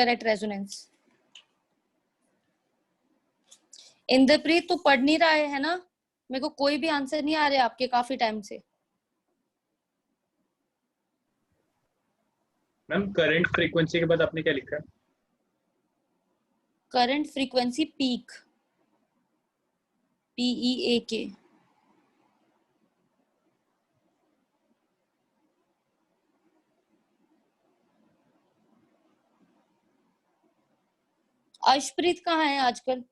Factor at resonance. Inderpreet तू पढ़ नहीं रहा है ना? मेरे को कोई भी आंसर नहीं आ रहे आपके काफी टाइम से। मैम करंट फ्रीक्वेंसी के बाद आपने क्या लिखा है? Current frequency peak, PEAK। Arshpreet कहाँ है आजकल?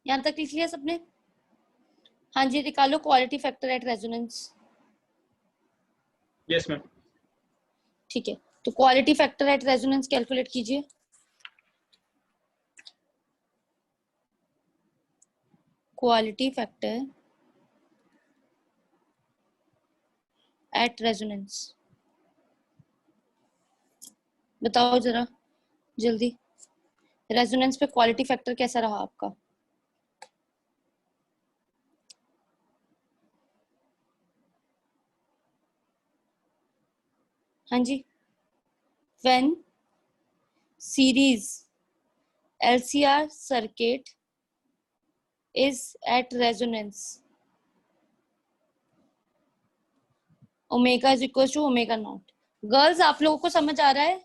यहाँ तक लिख लिया सबने? हाँ जी, निकालो quality factor at resonance. Yes ma'am. ठीक है, तो quality factor at resonance calculate कीजिए। क्वालिटी फैक्टर एट रेजोनेंस, बताओ जरा जल्दी। रेजोनेंस पे क्वालिटी फैक्टर कैसा रहा आपका? हाँ जी। When series LCR circuit is at resonance, omega is equal to omega naught. Girls आप लोगों को समझ आ रहा है?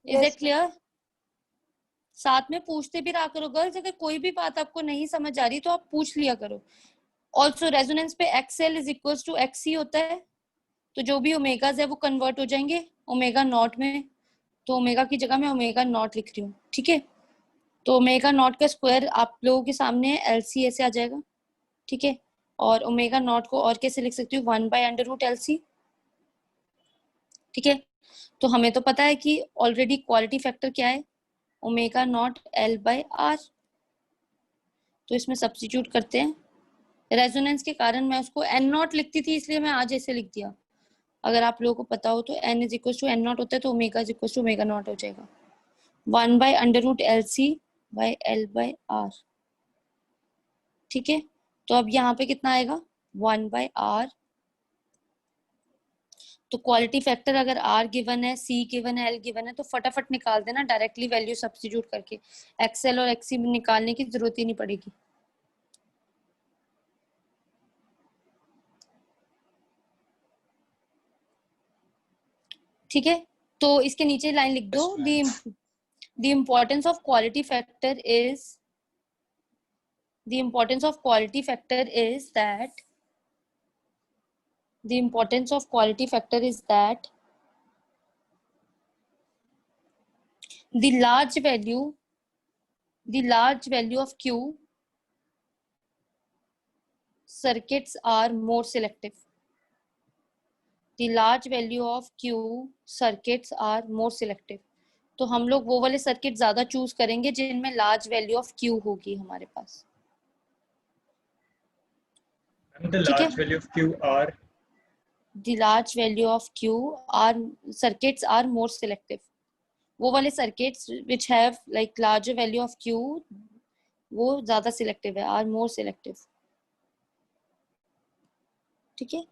Is it clear? साथ में पूछते भी रहा करो गर्ल्स, अगर कोई भी बात आपको नहीं समझ आ रही तो आप पूछ लिया करो। ऑल्सो रेजोनेंस पे XL is equal to XC होता है, तो जो भी ओमेगाज है वो कन्वर्ट हो जाएंगे ओमेगा नॉट में, तो ओमेगा की जगह मैं ओमेगा नॉट लिख रही हूँ, ठीक है। तो ओमेगा नॉट का स्क्वायर आप लोगों के सामने LC ऐसे आ जाएगा, ठीक है। और ओमेगा नॉट को और कैसे लिख सकती हूँ? 1/√LC, ठीक है। तो हमें तो पता है कि ऑलरेडी क्वालिटी फैक्टर क्या है, ओमेगा नॉट L/R। तो इसमें सब्स्टिट्यूट करते हैं। रेजोनेंस के कारण मैं उसको N नॉट लिखती थी, इसलिए मैं आज ऐसे लिख दिया। अगर आप लोगों को पता हो तो N is equal to N naught होता है, तो omega is equal to omega naught हो जाएगा 1/√LC/L/R, ठीक है। तो अब यहाँ पे कितना आएगा? 1/R। तो क्वालिटी फैक्टर अगर R गिवन है, C गिवन है, L गिवन है, तो फटाफट निकाल देना डायरेक्टली वैल्यू सब्स्टिट्यूट करके। XL और XC निकालने की जरूरत ही नहीं पड़ेगी, ठीक है। तो इसके नीचे लाइन लिख दो, the importance of quality factor is the importance of quality factor is that the importance of quality factor is that the large value of Q circuits are more selective. The large value of Q circuits are more selective. तो हम लोग वो वाले circuit ज्यादा choose करेंगे जिनमें large value of Q होगी हमारे पास, The large value of Q are the large value of Q are circuits are more selective. वो वाले circuits which have like larger value of Q वो ज्यादा सिलेक्टिव है, are more selective, ठीक है।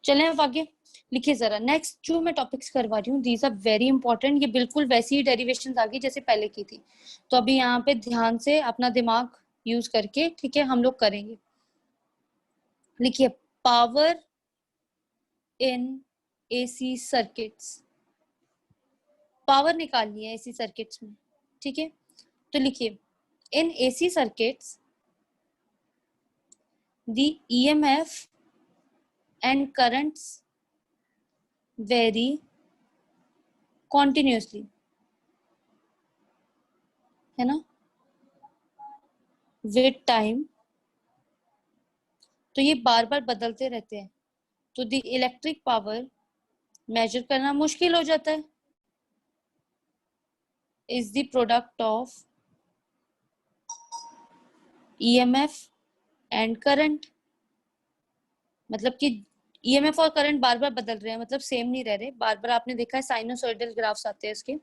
चलें अब आगे लिखिए जरा। नेक्स्ट जो मैं टॉपिक्स करवा रही हूँ दीज आर वेरी इंपॉर्टेंट, ये बिल्कुल वैसी ही डेरिवेशंस आ गई जैसे पहले की थी, तो अभी यहाँ पे ध्यान से अपना दिमाग यूज करके, ठीक है, हम लोग करेंगे। लिखिए power in AC circuits, power निकालनी है AC सर्किट्स में, ठीक है। तो लिखिए इन AC circuits the EMF and currents vary continuously, है ना, with time, तो ये बार बार बदलते रहते हैं, तो द इलेक्ट्रिक पावर मेजर करना मुश्किल हो जाता है, is the product of EMF and current. मतलब कि EMF और करंट बार बार बदल रहे हैं, मतलब सेम नहीं रह रहे, बार बार आपने देखा है साइनोसॉइडल ग्राफ्स आते हैं इसके,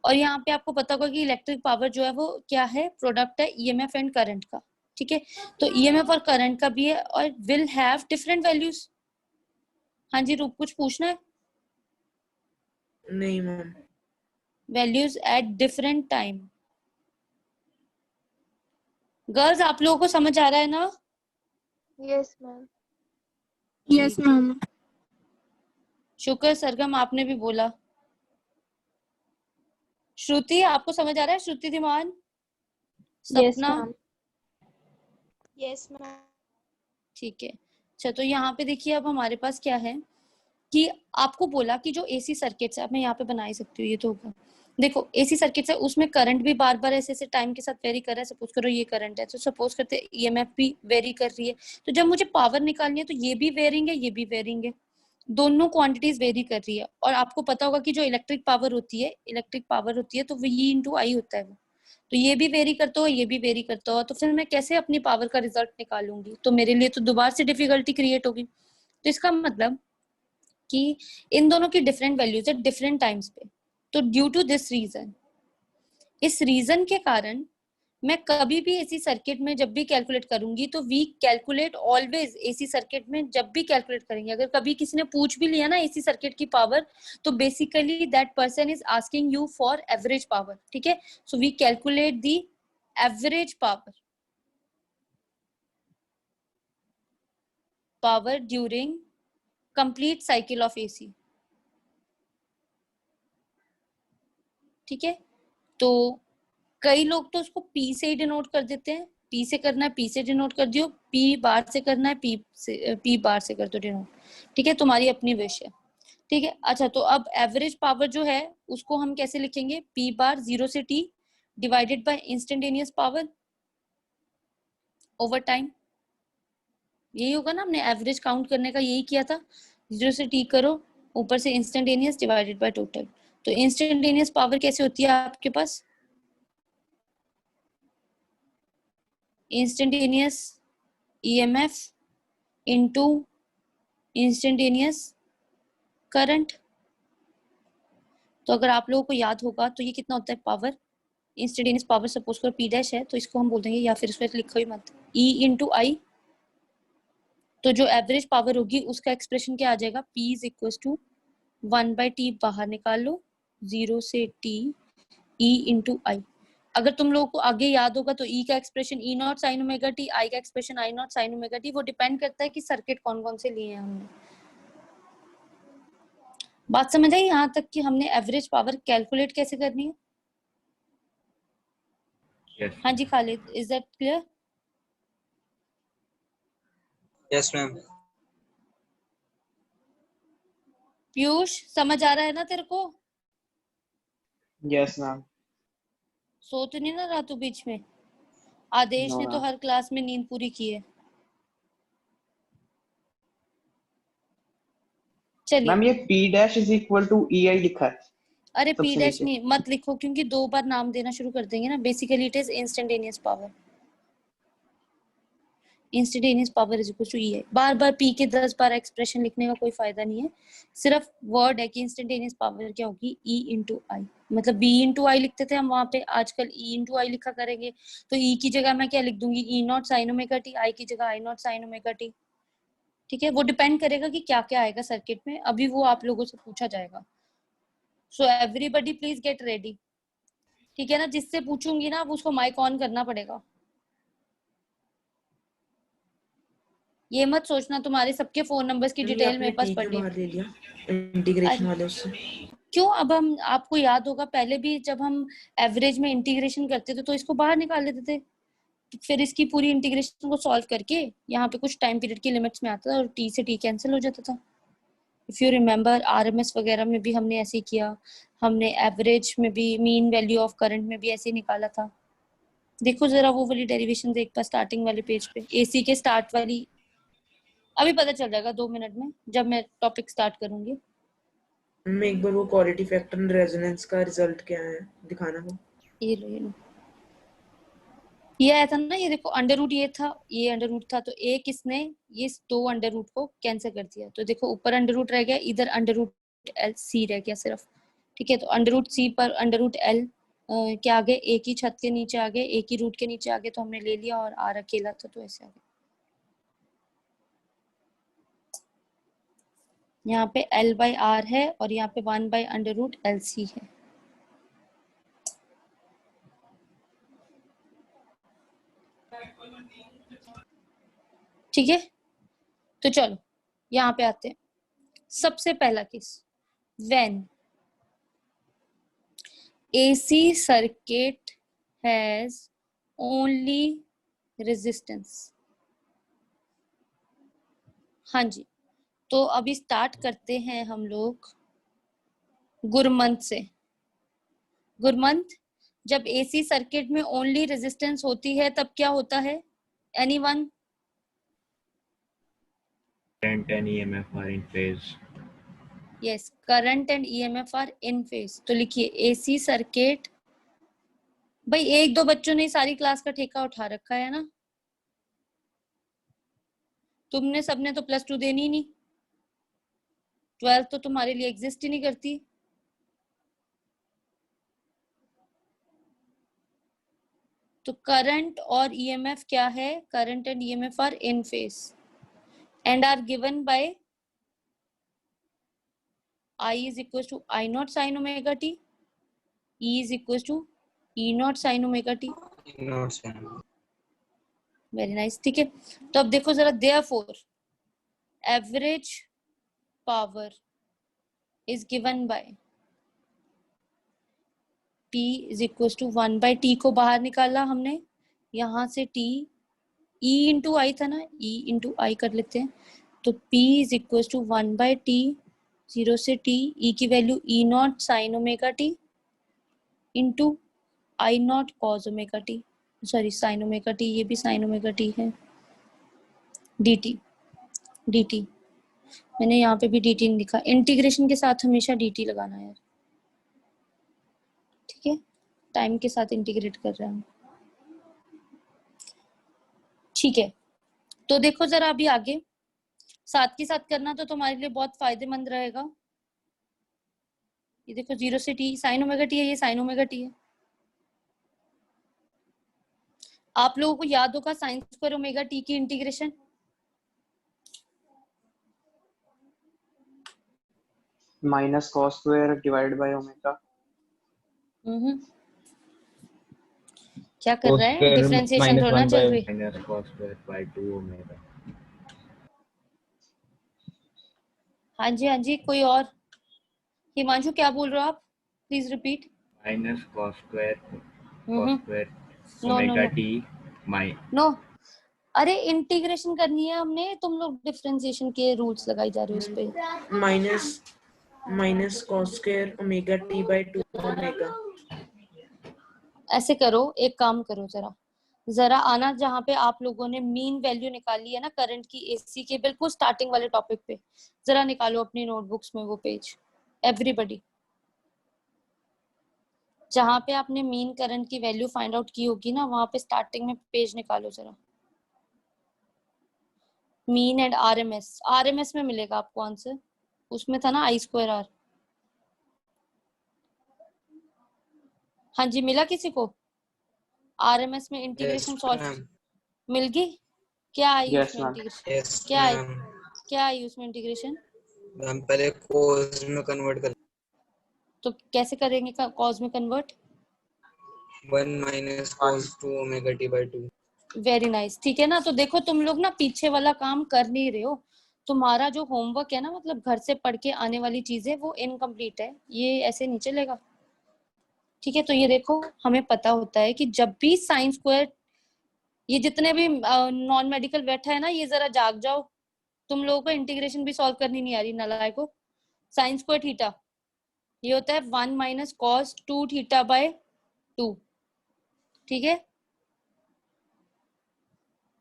और यहाँ पे आपको पता होगा कि इलेक्ट्रिक पावर जो है वो क्या है, प्रोडक्ट है ईएमएफ एंड करंट का, ठीक है। तो ईएमएफ और करंट का भी है और विल हैव डिफरेंट वैल्यूज। हाँ जी रूप, कुछ पूछना है? नहीं ma'am. Values at different time. Girls आप लोगों को समझ आ रहा है ना? Yes ma'am. Yes ma'am. शुक्र, सरगम आपने भी बोला। श्रुति आपको समझ आ रहा है? श्रुति धीमान, यस सपना, मैम। Yes ma'am. ठीक है। अच्छा तो यहाँ पे देखिए अब हमारे पास क्या है कि आपको बोला कि जो एसी सर्किट्स है, अब मैं यहाँ पे बना ही सकती हूँ, ये तो होगा। देखो एसी सर्किट्स है, उसमें करंट भी बार बार ऐसे ऐसे टाइम के साथ वेरी कर रहा है। सपोज करो ये करंट है, तो सपोज करते ईएमएफ भी वेरी कर रही है। तो जब मुझे पावर निकालनी है तो ये भी वेरिंग है, ये भी वेरिंग है, दोनों क्वांटिटीज वेरी कर रही है। और आपको पता होगा कि जो इलेक्ट्रिक पावर होती है, तो V इंटू आई होता है वो। तो ये भी वेरी करता हो, ये भी वेरी करता हो, तो फिर मैं कैसे अपनी पावर का रिजल्ट निकालूंगी? तो मेरे लिए तो दोबारा से डिफिकल्टी क्रिएट होगी। तो इसका मतलब कि इन दोनों की डिफरेंट वैल्यूज है डिफरेंट टाइम्स पे। तो ड्यू टू दिस रीजन, इस रीजन के कारण मैं कभी भी एसी सर्किट में जब भी कैलकुलेट करूंगी तो we calculate always, AC circuit में जब भी कैलकुलेट करेंगे, अगर कभी किसी ने पूछ भी लिया ना एसी सर्किट की पावर, तो basically that person is asking you for average power, ठीक है। So we calculate the average power during complete cycle of AC, ठीक है। तो कई लोग तो उसको पी से ही डिनोट कर देते हैं, पी से करना है पी से डिनोट कर दियो, पी बार से करना है पी बार से कर दो डिनोट, ठीक है, तुम्हारी अपनी विश है, ठीक है। अच्छा तो अब एवरेज पावर जो है उसको हम कैसे लिखेंगे? पी बार 0 से t divided by instantaneous power over time. यही होगा ना, हमने एवरेज काउंट करने का यही किया था, 0 से t करो, ऊपर से इंस्टेंटेनियस डिवाइडेड बाय टोटल। तो इंस्टेंटेनियस पावर कैसे होती है आपके पास? Instantaneous EMF into instantaneous current. तो अगर आप लोगों को याद होगा तो ये कितना होता है पावर, इंस्टेंटेनियस पावर सपोज करो P डैश है, तो इसको हम बोल देंगे, या फिर इसको लिखो ही मत, E इंटू आई। तो जो एवरेज पावर होगी उसका एक्सप्रेशन क्या आ जाएगा? P is equal to 1/t, बाहर निकाल लो, 0 से t E इंटू आई। अगर तुम लोगों को आगे याद होगा तो E का expression E not sine omega T, I का expression I not sine omega T. वो डिपेंड करता है कि सर्किट कौन कौन से लिए हैं हमने। बात समझ आई यहाँ तक कि हमने एवरेज पावर कैलकुलेट कैसे करनी है? Yes. हाँ जी Khalid, is that clear? Yes ma'am. Piyush समझ आ रहा है ना तेरे को? Yes ma'am. सो तो नहीं ना रहा तू बीच में? आदेश No, ने तो ma'am. हर क्लास में नींद पूरी की है। चलिए, मैम ये P dash is equal to EI लिखा है। अरे पी सबसे डैश नीचे। नहीं मत लिखो, क्योंकि 2 बार नाम देना शुरू कर देंगे ना। Basically it is instantaneous power, instantaneous power is equal to E है। बार बार पी के 10 बार एक्सप्रेशन लिखने का कोई फायदा नहीं है। सिर्फ वर्ड है कि इंस्टेंटेनियस पावर क्या होगी, ई इंटू आई। मतलब बी इंटू आई लिखते थे हम वहां पे, आजकल ई इंटू आई लिखा करेंगे। तो ई की जगह मैं क्या लिख दूंगी, ई नॉट साइन ओमेगा टी, आई की जगह आई नॉट साइन ओमेगा टी, ठीक है। वो डिपेंड करेगा कि क्या क्या आएगा सर्किट में, अभी वो आप लोगों से पूछा जाएगा। So everybody please get ready, ठीक है ना। जिससे पूछूंगी ना अब उसको माइक ऑन करना पड़ेगा। ये मत सोचना तुम्हारे सबके फोन नंबर्स की मैम ये डिटेल आपने मेरे पास T पड़ी क्यों है। बाहर ले लिया इंटीग्रेशन वाले उससे? क्यों? अब हम, आपको याद होगा पहले भी जब हम एवरेज में इंटीग्रेशन करते थे तो इसको बाहर निकाल लेते थे, फिर इसकी पूरी इंटीग्रेशन को सॉल्व करके यहाँ पे कुछ टाइम पीरियड की लिमिट्स में आता था और टी से टी कैंसिल हो जाता था। इफ यू रिमेम्बर आरएमएस वगैरह में भी हमने ऐसे ही किया, हमने एवरेज में भी, मीन वैल्यू ऑफ करंट में भी ऐसे ही निकाला था। देखो जरा वो वाली डेरिवेशन देख पा स्टार्टिंग वाले पेज पे, एसी के स्टार्ट वाली। अभी पता चल जाएगा 2 मिनट में जब मैं टॉपिक स्टार्ट करूंगी। मैं एक बार वो क्वालिटी फैक्टर एंड रेजोनेंस का रिजल्ट क्या है दिखाना हो। ये लो ये आया था ना, ये देखो अंडर रूट ये था, ये अंडर रूट था, तो एक इसने ये 2 अंडर रूट को कैंसिल कर दिया। तो देखो ऊपर अंडर रूट रह गया, इधर अंडर रूट सी रह गया सिर्फ, ठीक है, तो √c पर √l के आगे एक ही छत के नीचे आ गए, एक ही रूट के नीचे आ गए, तो हमने ले लिया, और r अकेला था तो ऐसे आ गया। यहाँ पे l/r है और यहाँ पे 1/√LC है। ठीक है, तो चलो यहाँ पे आते हैं। सबसे पहला case, when AC circuit has only resistance। हाँ जी, तो अभी स्टार्ट करते हैं हम लोग गुरमंत से। गुरमंत, जब AC सर्किट में ओनली रेजिस्टेंस होती है तब क्या होता है? Anyone? Current and EMF are in phase. Yes, current and EMF are in phase. तो लिखिए AC सर्किट। भाई एक दो बच्चों ने सारी क्लास का ठेका उठा रखा है ना, तुमने सबने तो +2 देनी ही नहीं, 12th तो तुम्हारे लिए एग्जिस्ट ही नहीं करती। तो करंट और EMF क्या है? Current and EMF are in phase and are given by I is equals to I naught sin omega t, E is equals to E naught sin omega t। Not same. Very nice. ठीक है, तो अब देखो जरा, therefore average power is given by P is equals to 1/t को बाहर निकाला हमने, यहाँ से T E into I था ना, E into I कर लेते हैं, तो P is equals to 1/t, 0 से T, E की value E naught sin omega t into I naught cos omega t, sorry sin omega t, ये भी sin omega t है, dt मैंने यहाँ पे भी dt नहीं लिखा, इंटीग्रेशन के साथ हमेशा dt लगाना है यार। ठीक है, टाइम के साथ इंटीग्रेट कर रहे हैं हम। ठीक है, तो देखो जरा अभी आगे, साथ के साथ करना तो तुम्हारे लिए बहुत फायदेमंद रहेगा। ये देखो 0 से t sin ओमेगा t है, ये sin ओमेगा t है। आप लोगों को याद होगा sin स्क्वायर ओमेगा t की integration? Minus cos square divide by omega. क्या कर रहा है? डिफरेंशिएशन थोड़ा ना चल रही। Minus cos square by 2 omega. हाँ जी हाँ जी, कोई और? हिमांशु क्या बोल रहे हो आप? Please repeat. Minus cos square no omega t no, अरे इंटीग्रेशन करनी है हमने, तुम लोग डिफरेंशिएशन के रूल्स लगाई जा रहे हो इस पे। Minus cos square omega t by 2 omega. ऐसे करो, एक काम करो, जरा आना, जहाँ पे आप लोगों ने मीन वैल्यू निकाली है ना करंट की एसी के बिल्कुल स्टार्टिंग वाले टॉपिक पे, जरा निकालो अपनी नोटबुक्स में वो पेज, एवरीबॉडी। जहाँ पे आपने मीन करंट की वैल्यू फाइंड आउट की होगी ना, वहां पे स्टार्टिंग में पेज निकालो जरा। मीन एंड आरएमएस में मिलेगा आपको आंसर, उसमें था ना I²R। हाँ जी, मिला किसी को? आरएमएस में इंटीग्रेशन सॉल्व मिल गई? क्या आई उसमें इंटीग्रेशन? Yes, क्या आई उसमें इंटीग्रेशन? मैम पहले cos में कन्वर्ट कर, तो कैसे करेंगे कॉस में convert? 1 minus cos 2 omega t by 2। Very nice. ठीक है ना, तो देखो तुम लोग ना पीछे वाला काम कर नहीं रहे हो, तुम्हारा जो होमवर्क है ना, मतलब घर से पढ़ के आने वाली चीजें, वो इनकम्प्लीट है, ये ऐसे नहीं चलेगा। ठीक है, तो ये देखो, हमें पता होता है कि जब भी साइन स्क्वायर, ये जितने भी नॉन मेडिकल बैठा है ना, ये जरा जाग जाओ, तुम लोगों को इंटीग्रेशन भी सॉल्व करनी नहीं आ रही नालायको। साइन स्क्वायर थीटा ये होता है 1 माइनस कॉस 2 थीटा बाय 2। ठीक है,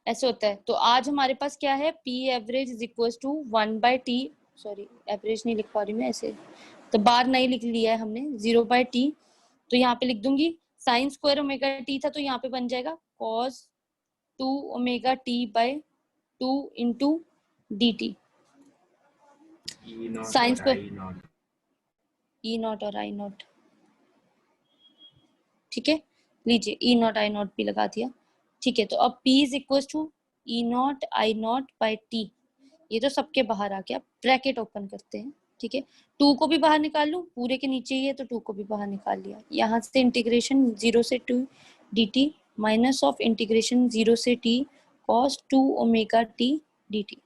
ऐसे होता है। तो आज हमारे पास क्या है? P average is equal to 1/t, sorry average नहीं लिख पा रही मैं, ऐसे तो बार नहीं लिख लिया है हमने, 0/t। तो यहाँ पे लिख दूंगी साइन स्क्वायर ओमेगा t था, तो यहाँ पे बन जाएगा cos 2 omega t by 2 into dt। E naught Sin और square- I naught. E not और आई नॉट, ठीक है। लीजिए ई नॉट आई नॉट भी लगा दिया, ठीक है। तो अब P is equal to E not I not by T, ये तो सबके बाहर आ गया, ब्रैकेट ओपन करते हैं, ठीक है। 2 को भी बाहर निकाल लूं, पूरे के नीचे ही है तो 2 को भी बाहर निकाल लिया। यहाँ से इंटीग्रेशन 0 से 2 dt माइनस ऑफ इंटीग्रेशन 0 से t cos 2 omega t dt।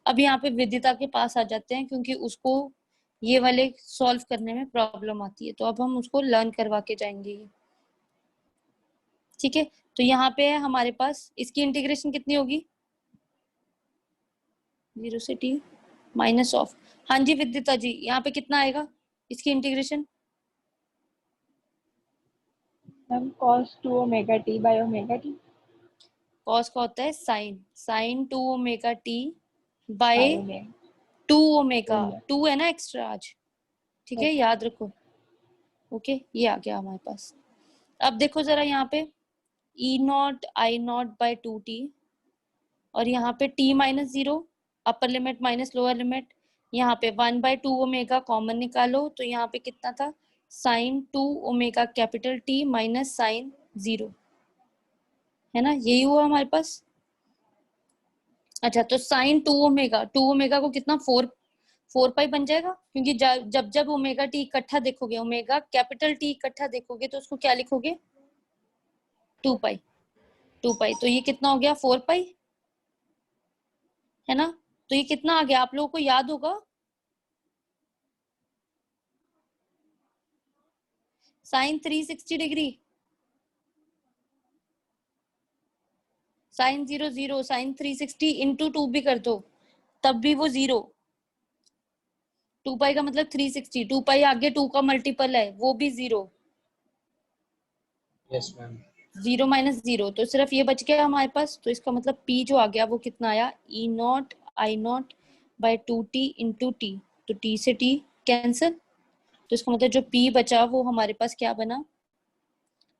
अब यहाँ पे विदिता के पास आ जाते हैं क्योंकि उसको ये वाले सॉल्व करने में प्रॉब्लम आती है, तो अब हम उसको लर्न करवा के जाएंगे, ठीक है। तो यहाँ पे है हमारे पास, इसकी इंटीग्रेशन कितनी होगी, 0 से t माइनस ऑफ, हाँ जी विदिता जी, यहाँ पे कितना आएगा इसकी integration, ma'am cos 2 omega t by omega t cos का होता है sine 2 omega t by by omega 2 omega, omega. 2 है ना एक्स्ट्रा आज, ठीक है, याद रखो। ओके, ये आ गया हमारे पास। अब देखो जरा यहाँ पे E not I not by 2t और यहाँ पे t minus 0, upper limit minus lower limit, यहाँ पे 1/2 ओमेगा कॉमन निकालो, तो यहाँ पे कितना था, sine 2 omega capital T minus sine 0, है ना, यही हुआ हमारे पास। अच्छा, तो साइन 2 ओमेगा को कितना 4 पाई बन जाएगा, क्योंकि जब जब ओमेगा टी इकट्ठा देखोगे, ओमेगा कैपिटल T इकट्ठा देखोगे तो उसको क्या लिखोगे, 2 पाई। तो ये कितना हो गया 4 पाई, है ना। तो ये कितना आ गया आप लोगों को याद होगा, sine 360 degree, sine 0 sine 360 into 2 भी कर दो तब भी वो 0, 2 पाई का मतलब 360, 2 पाई आगे 2 का मल्टीपल है वो भी 0, यस मैम। 0 माइनस 0, तो सिर्फ ये बच गया हमारे पास। तो इसका मतलब P जो आ गया वो कितना आया, E not I not by 2t into T, तो T से T कैंसिल, तो इसका मतलब जो P बचा वो हमारे पास क्या बना,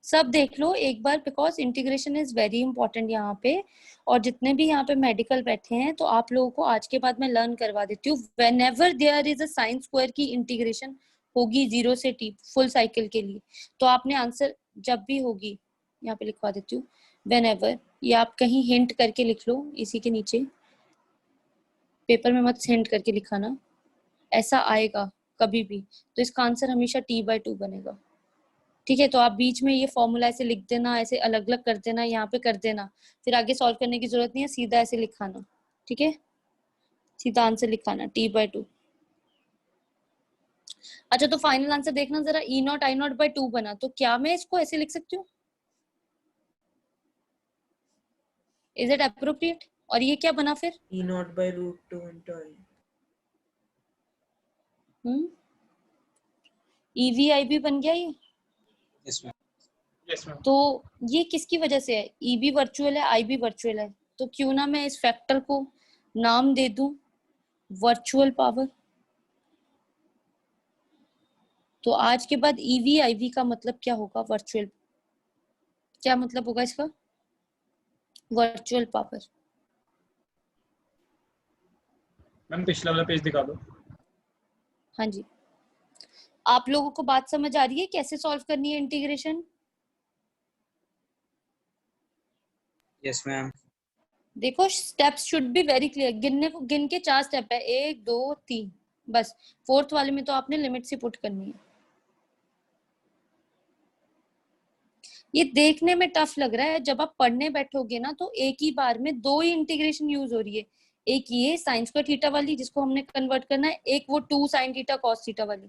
सब देख लो एक बार, because integration is very important यहाँ पे। और जितने भी यहाँ पे मेडिकल बैठे हैं तो आप लोगों को आज के बाद मैं लर्न करवा देती हूँ, whenever there is a sine square की इंटीग्रेशन होगी 0 से t फुल साइकिल के लिए, तो आपने आंसर जब भी होगी, यहाँ पे लिखवा देती हूँ, वेन एवर, ये आप कहीं हिंट करके लिख लो इसी के नीचे, पेपर में मत हिंट करके लिखाना, ऐसा आएगा कभी भी, तो इसका आंसर हमेशा t/2 बनेगा, ठीक है। तो आप बीच में ये फॉर्मूला ऐसे लिख देना, ऐसे अलग अलग कर देना, यहाँ पे कर देना, फिर आगे सॉल्व करने की जरूरत नहीं है, सीधा ऐसे लिखाना, ठीक है, सीधा आंसर लिखाना t/2। अच्छा, तो फाइनल आंसर देखना जरा, ई नॉट आई नॉट बाई 2 बना, तो क्या मैं इसको ऐसे लिख सकती हूँ, इज इट अप्रोप्रिएट, और ये क्या बना फिर, E naught by root 2 into I. EV/IB बन गया ये, यस मैम। Yes ma'am. तो ये किसकी वजह से है, ई भी वर्चुअल है आई भी वर्चुअल है, तो क्यों ना मैं इस फैक्टर को नाम दे दूं वर्चुअल पावर। तो आज के बाद EV/IB का मतलब क्या होगा, वर्चुअल, क्या मतलब होगा इसका, वर्चुअल पावर। मैम पिछला वाला पेज दिखा दो। हाँ जी, आप लोगों को बात समझ आ रही है कैसे सॉल्व करनी है इंटीग्रेशन, यस मैम। देखो steps should be very clear, गिन के 4 स्टेप है, 1 2 3, बस 4th वाले में तो आपने लिमिट से पुट करनी है। ये देखने में टफ लग रहा है, जब आप पढ़ने बैठोगे ना तो एक ही बार में 2 ही इंटीग्रेशन यूज हो रही है, एक ये साइन स्क्वायर थीटा वाली जिसको हमने कन्वर्ट करना है, एक वो 2 साइन थीटा कॉस थीटा वाली।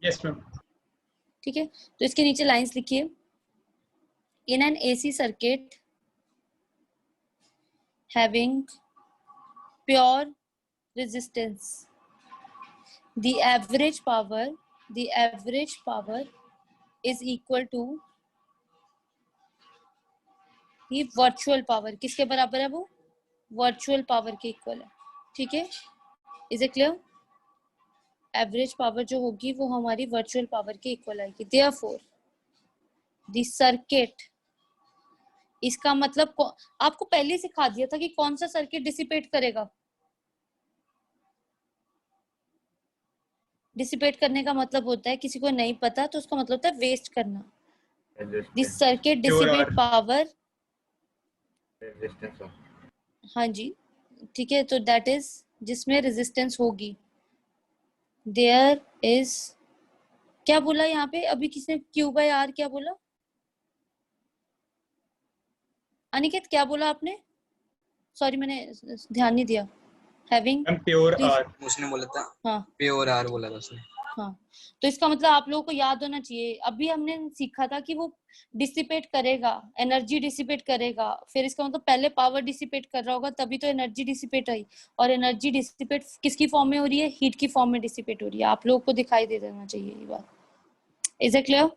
Yes ma'am. ठीक है, तो इसके नीचे लाइंस लिखिए, in an AC circuit having pure resistance, the average power is equal to the virtual power, किसके बराबर है वो, virtual power के इक्वल है, ठीक है, is it clear, average power जो होगी वो हमारी वर्चुअल पावर के इक्वल आएगी, therefore the circuit इसका मतलब आपको पहले सिखा दिया था कि कौन सा सर्किट डिसिपेट करेगा। डिसिपेट करने का मतलब होता है, किसी को नहीं पता तो उसका मतलब होता है वेस्ट करना। This circuit dissipate R. Power. Resistance of हाँ जी, ठीक है, तो दैट इज जिसमें रेजिस्टेंस होगी। देयर इज, क्या बोला यहाँ पे अभी किसने, Q by R क्या बोला? अनिकेत क्या बोला आपने? सॉरी मैंने ध्यान नहीं दिया। Having, ma'am pure Please. R. उसने बोला था हाँ प्योर आर बोला था उसने। हाँ, तो इसका मतलब आप लोगों को याद होना चाहिए, अभी हमने सीखा था कि वो डिसिपेट करेगा, एनर्जी डिसिपेट करेगा, फिर इसका मतलब पहले पावर डिसिपेट कर रहा होगा तभी तो एनर्जी डिसिपेट आई, और एनर्जी डिसिपेट किसकी फॉर्म में हो रही है? हीट की फॉर्म में डिसिपेट हो रही है। आप लोगों को दिखाई दे देना चाहिए ये बात। Is it clear?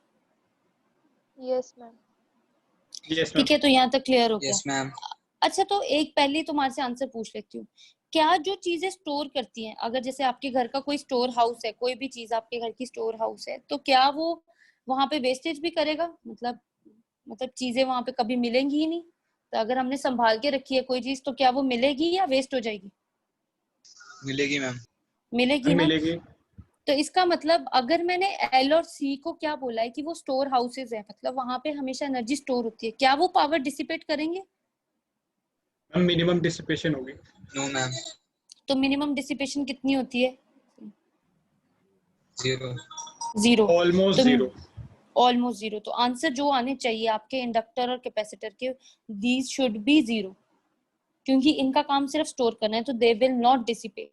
Yes, ma'am. Yes, ma'am. ठीक है, तो यहाँ तक क्लियर हो गया। Yes ma'am. अच्छा, तो एक पहले तुम्हारे से आंसर पूछ लेती हूँ, क्या जो चीजें स्टोर करती हैं, अगर जैसे आपके घर का कोई स्टोर हाउस है, कोई भी चीज आपके घर की स्टोर हाउस है, तो क्या वो वहां पे वेस्टेज भी करेगा? मतलब चीजें वहां पे कभी मिलेंगी ही नहीं। तो अगर हमने संभाल के रखी है कोई चीज, तो क्या वो मिलेगी या वेस्ट हो जाएगी? मिलेगी मैम। मिलेगी मैम ना। मिलेगी। तो इसका मतलब अगर मैंने एल और सी को क्या बोला है कि वो स्टोर हाउसेज है, मतलब वहां पे हमेशा एनर्जी स्टोर होती है, क्या वो पावर डिसिपेट करेंगे? मैम मिनिमम डिसिपेशन होगी। No ma'am. तो मिनिमम डिसिपेशन कितनी होती है? जीरो। जीरो। ऑलमोस्ट तो जीरो। ऑलमोस्ट जीरो, तो आंसर जो आने चाहिए आपके इंडक्टर और कैपेसिटर के, दीज शुड बी जीरो, क्योंकि इनका काम सिर्फ स्टोर करना है, तो they will not dissipate.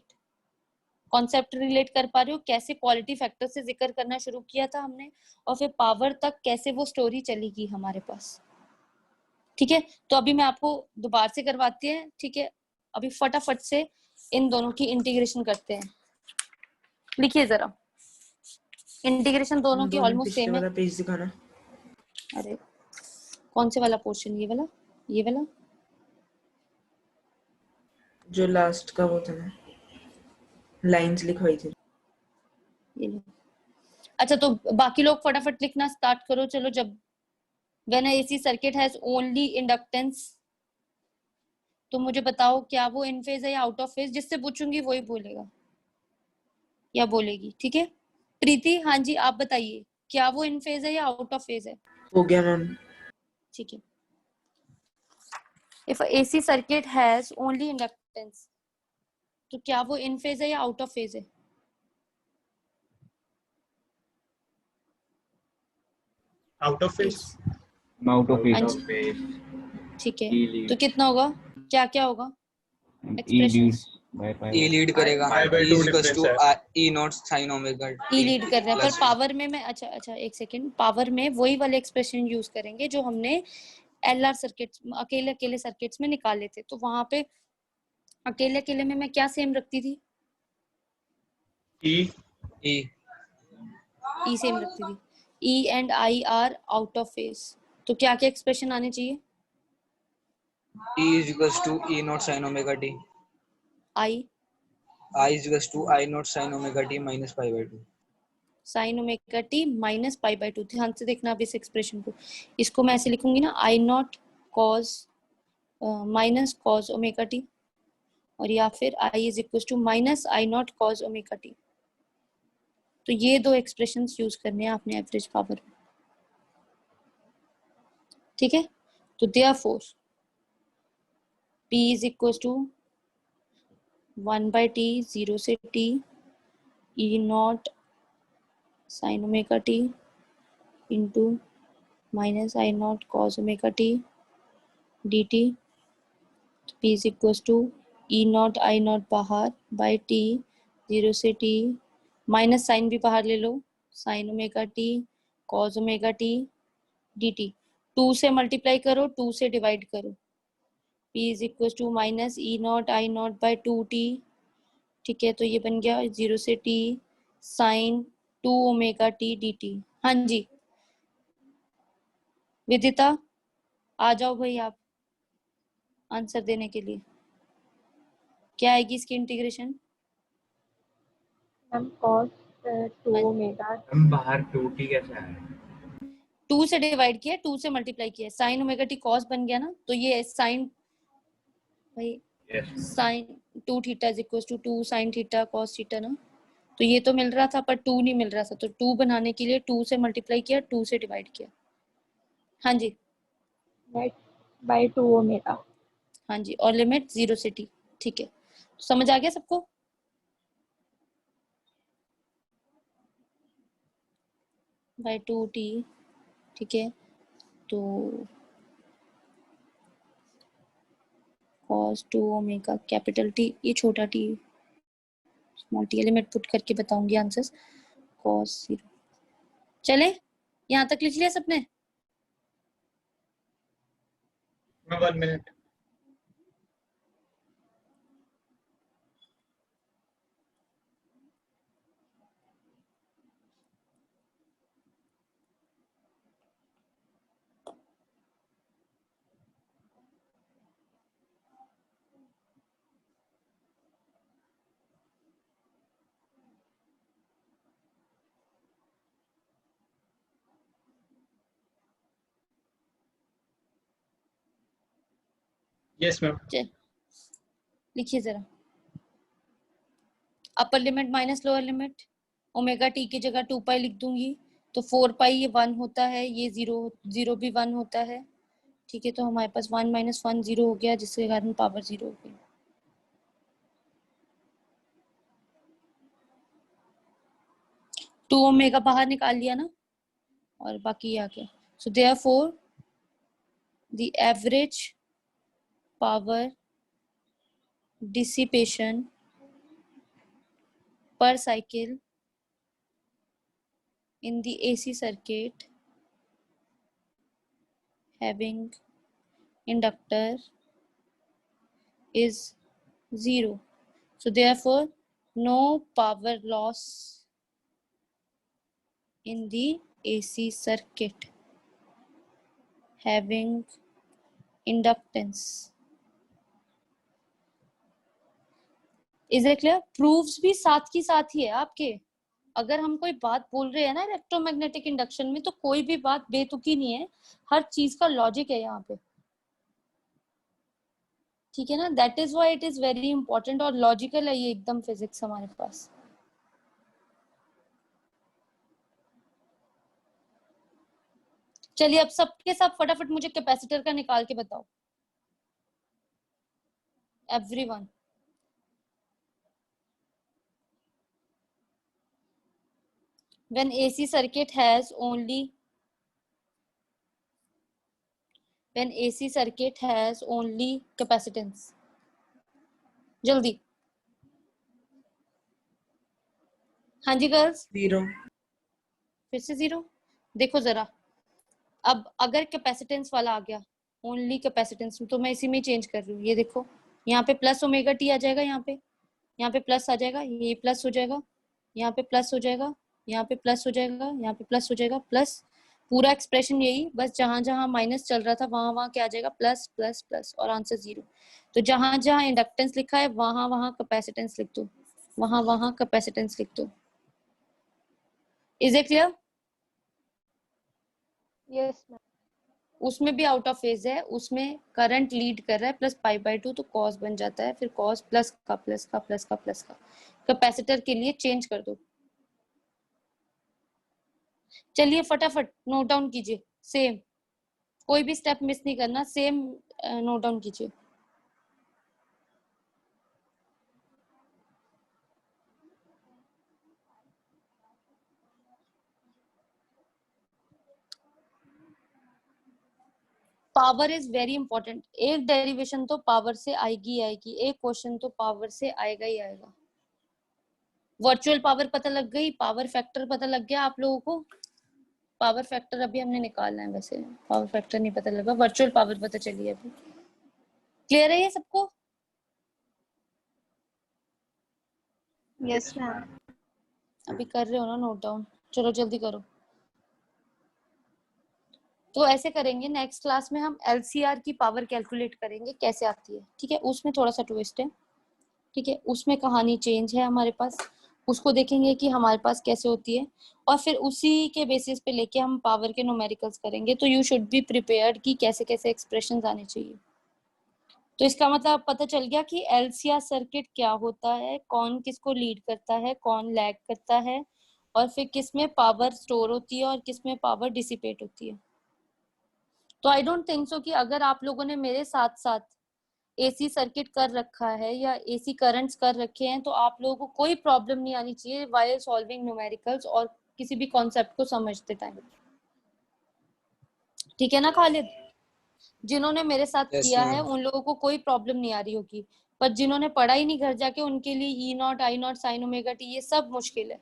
Concept relate कर पा रहे हो? कैसे क्वालिटी फैक्टर से जिक्र करना शुरू किया था हमने, और फिर पावर तक कैसे वो स्टोरी चलेगी हमारे पास। ठीक है, तो अभी मैं आपको दोबारा से करवाती है। ठीक है, अभी फटाफट से इन दोनों की इंटीग्रेशन करते हैं। लिखिए जरा, इंटीग्रेशन दोनों की ऑलमोस्ट पिछले सेम है। वाला पेज दिखाना। अरे कौन से वाला पोर्शन? ये वाला, ये वाला? जो लास्ट का वो था ना, लाइंस लिखवाई थी। ये लो। अच्छा, तो बाकी लोग फटाफट लिखना स्टार्ट करो। चलो, जब when a AC circuit has only inductance, तो मुझे बताओ क्या वो इन फेज है या आउट ऑफ फेज? जिससे पूछूंगी वही बोलेगा या बोलेगी। ठीक है, प्रीति, हाँ जी आप बताइए, क्या वो इन फेज है या आउट ऑफ फेज है? हो गया मैम। ठीक है, if AC circuit has only inductance, तो क्या वो इन फेज है या आउट ऑफ फेज है? Out of phase. Out of हाँ जी, ठीक है, तो कितना होगा? क्या क्या होगा एक्सप्रेशंस? ई लीड करेगा। Pi by E 2 equals to difference है। E not sine omega E T lead कर रहा है, पर प्लस पावर में मैं, अच्छा अच्छा एक सेकेंड, पावर में वही वाले एक्सप्रेशन यूज करेंगे जो हमने एलआर सर्किट्स, अकेले अकेले सर्किट्स में निकाले थे। तो वहां पे अकेले अकेले में मैं क्या सेम रखती थी? E. ई। ई सेम रखती थी। E and I are out of phase, तो क्या क्या एक्सप्रेशन आने चाहिए? E is equals to E not sine omega T. I is equals to I not sine omega T minus pi by 2। Sine omega T minus pi by 2। ध्यान से देखना अब इस एक्सप्रेशन को, इसको मैं ऐसे लिखूंगी ना, I not cos minus cos omega T, और या फिर I is equal to minus I not cos omega T. तो ये दो एक्सप्रेशंस यूज करने हैं आपने एवरेज पावर में। ठीक है, तो therefore P is equal to 1 by t 0 से t E not sine omega T into minus I not cos omega T D T. P is equal to E not I not बाहर by t 0 से t, minus sine भी बाहर ले लो, sine omega T cos omega T D T. 2 से multiply करो, 2 से divide करो। P is equal to minus E not I not by 2t। ठीक है, तो ये बन गया 0 से t sine 2 omega T D T. हाँ जी विदिता, आ जाओ भाई आप आंसर देने के लिए। क्या आएगी इसकी इंटीग्रेशन? मैम cos 2 ओमेगा हम बाहर 2t कैसे आए? 2 से डिवाइड किया, 2 से मल्टीप्लाई किया, साइन ओमेगा टी कॉस बन गया ना, तो ये साइन भाई Yes. Sine 2 theta is equal to 2 sine theta cos theta ना, तो ये तो मिल रहा था पर 2 नहीं मिल रहा था, तो 2 बनाने के लिए 2 से मल्टीप्लाई किया, 2 से डिवाइड किया। हाँ जी by 2 omega. हाँ जी, और लिमिट 0 से t। ठीक है, समझ आ गया सबको? Bye 2t। ठीक है, तो cos 2 ओमेगा कैपिटल T, ये छोटा t small t, limit put करके बताऊंगी आंसर्स। cos 0 चले, यहाँ तक लिख लिया सबने? 1 minute। Yes ma'am. लिखिए जरा, अपर limit minus lower limit, omega T की जगह 2 पाई लिख दूंगी, तो 4 पाई ये 1 होता है, ये 0 भी 1 होता है। ठीक है, तो हमारे पास 1 माइनस 1 0 हो गया, जिसके कारण पावर 0 हो गई। टू ओमेगा बाहर निकाल लिया ना, और बाकी आ गया। So therefore the average power dissipation per cycle in the AC circuit having inductor is 0. So therefore no power loss in the AC circuit having inductance. Is it clear? Proofs भी साथ की साथ ही है आपके। अगर हम कोई बात बोल रहे हैं ना इलेक्ट्रोमैग्नेटिक इंडक्शन में, तो कोई भी बात बेतुकी नहीं है, हर चीज का लॉजिक है यहाँ पे। ठीक है ना, that is why it is very important, और लॉजिकल है ये एकदम फिजिक्स हमारे पास। चलिए अब सबके सब फटाफट मुझे कैपेसिटर का निकाल के बताओ, everyone. When AC circuit has only capacitance, जल्दी। हाँ जी गर्ल्स, 0. फिर से 0। देखो जरा, अब अगर कैपेसिटेंस वाला आ गया, ओनली कैपेसिटेंस, तो मैं इसी में चेंज कर रही हूँ। ये देखो, यहाँ पे प्लस ओमेगा टी आ जाएगा, यहाँ पे प्लस आ जाएगा, ये प्लस हो जाएगा, यहाँ पे प्लस हो जाएगा, यहाँ पे प्लस हो जाएगा, यहाँ पे प्लस हो जाएगा, प्लस पूरा एक्सप्रेशन यही, बस जहां जहां माइनस चल रहा था वहां वहां क्या आ जाएगा, प्लस प्लस प्लस, और आंसर 0। तो जहां जहां इंडक्टेंस लिखा है वहां वहां कैपेसिटेंस लिख दो, वहां वहां कैपेसिटेंस लिख दो। Is it clear? Yes, ma'am. उसमें भी आउट ऑफ फेज है, उसमें करंट लीड कर रहा है, प्लस पाई बाय 2, तो कॉस बन जाता है, फिर कॉस प्लस का प्लस का प्लस का प्लस का। कैपेसिटर के लिए चेंज कर दो। चलिए फटाफट नोट डाउन कीजिए, सेम, कोई भी स्टेप मिस नहीं करना, सेम नोट डाउन कीजिए। पावर इज वेरी इंपॉर्टेंट, एक डेरिवेशन तो पावर से आएगी आएगी, एक क्वेश्चन तो पावर से आएगा ही आएगा। वर्चुअल पावर पता लग गई, पावर फैक्टर पता लग गया आप लोगों को? पावर फैक्टर अभी हमने निकालना है, वैसे पावर फैक्टर नहीं पता लगा, वर्चुअल पावर पता चली है अभी। क्लियर है ये सबको? Yes, ma'am. अभी कर रहे हो ना नोट डाउन? चलो जल्दी करो। तो ऐसे करेंगे, नेक्स्ट क्लास में हम एलसीआर की पावर कैलकुलेट करेंगे कैसे आती है। ठीक है, उसमें थोड़ा सा ट्विस्ट है। ठीक है, उसमें कहानी चेंज है हमारे पास, उसको देखेंगे कि हमारे पास कैसे होती है, और फिर उसी के बेसिस पे लेके हम पावर के न्यूमेरिकल्स करेंगे। तो यू शुड बी प्रिपेयर्ड कि कैसे कैसे एक्सप्रेशंस आने चाहिए। तो इसका मतलब पता चल गया कि एलसीआर सर्किट क्या होता है, कौन किसको लीड करता है, कौन लैग करता है, और फिर किस में पावर स्टोर होती है और किस में पावर डिसिपेट होती है। तो आई डोंट थिंक सो कि अगर आप लोगों ने मेरे साथ साथ एसी सर्किट कर रखा है या एसी करंट्स कर रखे हैं तो आप लोगों को कोई प्रॉब्लम नहीं आनी चाहिए व्हाइल सॉल्विंग न्यूमेरिकल्स और किसी भी कॉन्सेप्ट को समझते टाइम। ठीक है ना खालिद? जिन्होंने मेरे साथ Yes, किया ma'am. है उन लोगों को कोई प्रॉब्लम नहीं आ रही होगी, पर जिन्होंने पढ़ा ही नहीं घर जाके उनके लिए E not I not sine omega T ये सब मुश्किल है।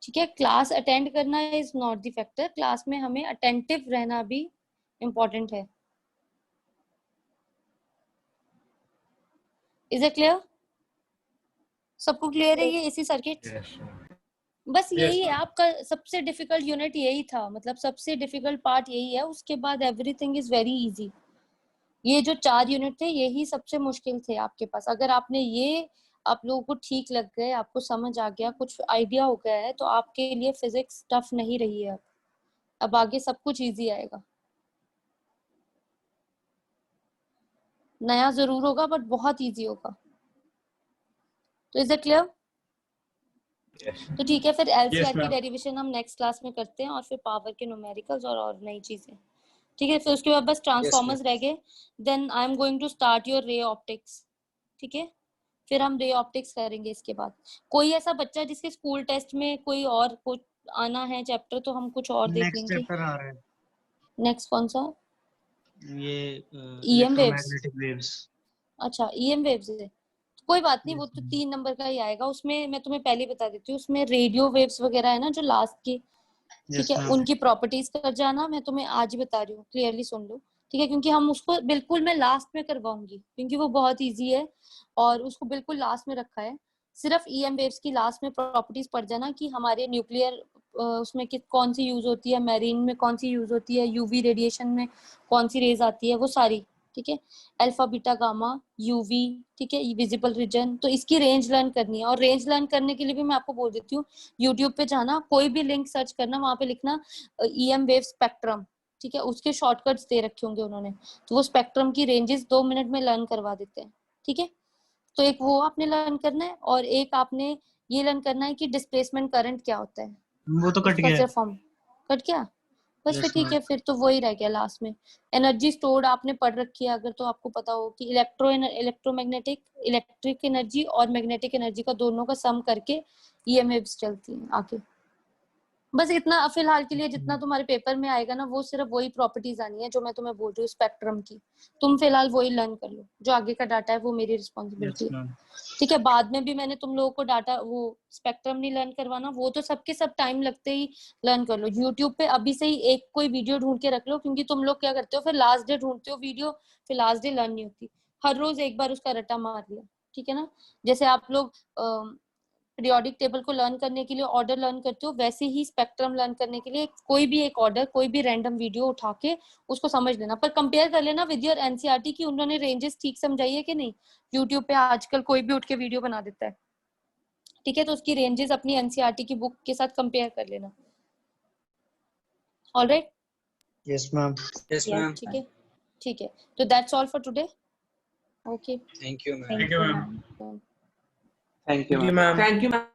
ठीक है, क्लास अटेंड करना is not the factor, class में हमें अटेंटिव रहना भी इम्पोर्टेंट है। Is it clear? सबको क्लियर है ये एसी सर्किट? Yes, ma'am. बस यही Yes, है ma'am. आपका सबसे डिफिकल्ट यूनिट, यही था, मतलब सबसे डिफिकल्ट पार्ट यही है, उसके बाद एवरीथिंग इज वेरी इजी। ये जो 4 यूनिट थे यही सबसे मुश्किल थे आपके पास। अगर आपने ये आप लोगों को ठीक लग गए, आपको समझ आ गया, कुछ आइडिया हो गया है, तो आपके लिए फिजिक्स टफ नहीं रही है। अब आगे सब कुछ इजी आएगा। नया जरूर होगा बट बहुत इजी होगा। तो इज इट क्लियर? Yes. तो ठीक है, फिर एलसीआर की ma'am. डेरिवेशन हम नेक्स्ट क्लास में करते हैं, और फिर पावर के न्यूमेरिकल्स और नई चीजें। ठीक है, फिर उसके बाद बस ट्रांसफॉर्मर्स रह गए। Then I am going to start your ray optics. ठीक है, फिर हम रे ऑप्टिक्स करेंगे इसके बाद। कोई ऐसा बच्चा जिसके स्कूल टेस्ट में कोई और कुछ आना है चैप्टर, तो हम कुछ और देख नेक्स्ट लेंगे। चैप्टर आ रहा है नेक्स्ट कौन सा? ये EM waves। Electromagnetic waves. अच्छा, EM वेव्स है, कोई बात नहीं, वो Yes, तो ma'am. 3 नंबर का ही आएगा। उसमें मैं तुम्हें पहले बता देती हूँ, उसमें रेडियो वेव्स वगैरह है ना जो लास्ट की, ठीक Yes, है, ma'am. उनकी प्रॉपर्टीज कर जाना। मैं तुम्हें आज ही बता रही हूँ, क्लियरली सुन लो। ठीक है, क्योंकि हम उसको बिल्कुल मैं लास्ट में करवाऊंगी, क्योंकि वो बहुत इजी है और उसको बिल्कुल लास्ट में रखा है। सिर्फ EM वेव्स की लास्ट में प्रॉपर्टीज पढ़ जाना कि हमारे न्यूक्लियर उसमें कौन सी यूज होती है, मैरीन में कौन सी यूज होती है, यूवी रेडिएशन में कौन सी रेज आती है, वो सारी। ठीक है, अल्फा बीटा गामा यूवी, ठीक है, विजिबल रीजन, तो इसकी रेंज लर्न करनी है। और रेंज लर्न करने के लिए भी मैं आपको बोल देती हूँ, यूट्यूब पे जाना, कोई भी लिंक सर्च करना, वहां पे लिखना EM वेव स्पेक्ट्रम। ठीक है, उसके शॉर्टकट्स दे रखे होंगे उन्होंने, तो वो स्पेक्ट्रम की रेंजेस 2 मिनट में लर्न करवा देते हैं। ठीक है, तो एक वो आपने लर्न करना है, और एक आपने ये लर्न करना है कि डिस्प्लेसमेंट करंट क्या होता है। वो तो कट उसका गया है। सिर्फ फॉर्म कट गया, बस फिर Yes, ठीक ma'am. है, फिर तो वही रह गया लास्ट में। एनर्जी स्टोर्ड आपने पढ़ रखी है अगर, तो आपको पता हो कि इलेक्ट्रोमैग्नेटिक, इलेक्ट्रिक एनर्जी और मैग्नेटिक एनर्जी का दोनों का सम करके EM वेव्स चलती हैं आगे। बस इतना फिलहाल के लिए, जितना तुम्हारे पेपर में आएगा ना, वो सिर्फ वही प्रॉपर्टीज आनी है जो मैं तुम्हें बोल रही हूँ स्पेक्ट्रम की। तुम फिलहाल वही लर्न कर लो, जो आगे का डाटा है वो मेरी रिस्पॉन्सिबिलिटी Yes, है। ma'am. ठीक है, बाद में भी मैंने तुम लोगों को डाटा वो स्पेक्ट्रम नहीं लर्न करवाना, वो तो सबके सब टाइम लगते ही लर्न कर लो। यूट्यूब पे अभी से ही एक कोई वीडियो ढूंढ के रख लो, क्योंकि तुम लोग क्या करते हो, फिर लास्ट डे ढूंढते हो वीडियो, फिर लास्ट डे लर्न नहीं होती। हर रोज एक बार उसका रट्टा मार लिया, ठीक है ना। जैसे आप लोग पीरियोडिक टेबल को लर्न करने के लिए ऑर्डर लर्न करते हो, वैसे ही स्पेक्ट्रम लर्न करने के लिए कोई भी एक ऑर्डर, कोई भी रैंडम वीडियो उठा के उसको समझ लेना, पर कंपेयर कर लेना विद योर एनसीईआरटी की उन्होंने रेंजेस ठीक समझाई है कि नहीं। यूट्यूब पे आजकल कोई भी उठ के वीडियो बना देता है, ठीक है, तो उसकी रेंजेस अपनी एनसीईआरटी की बुक के साथ कंपेयर कर लेना। Alright, Yes, ma'am. Yes, ma'am. ठीक है, ठीक है, तो that's all for today. Okay, Thank you, ma'am. Thank you, ma'am. Thank you, Thank you, ma'am. ma'am. Thank you, ma'am.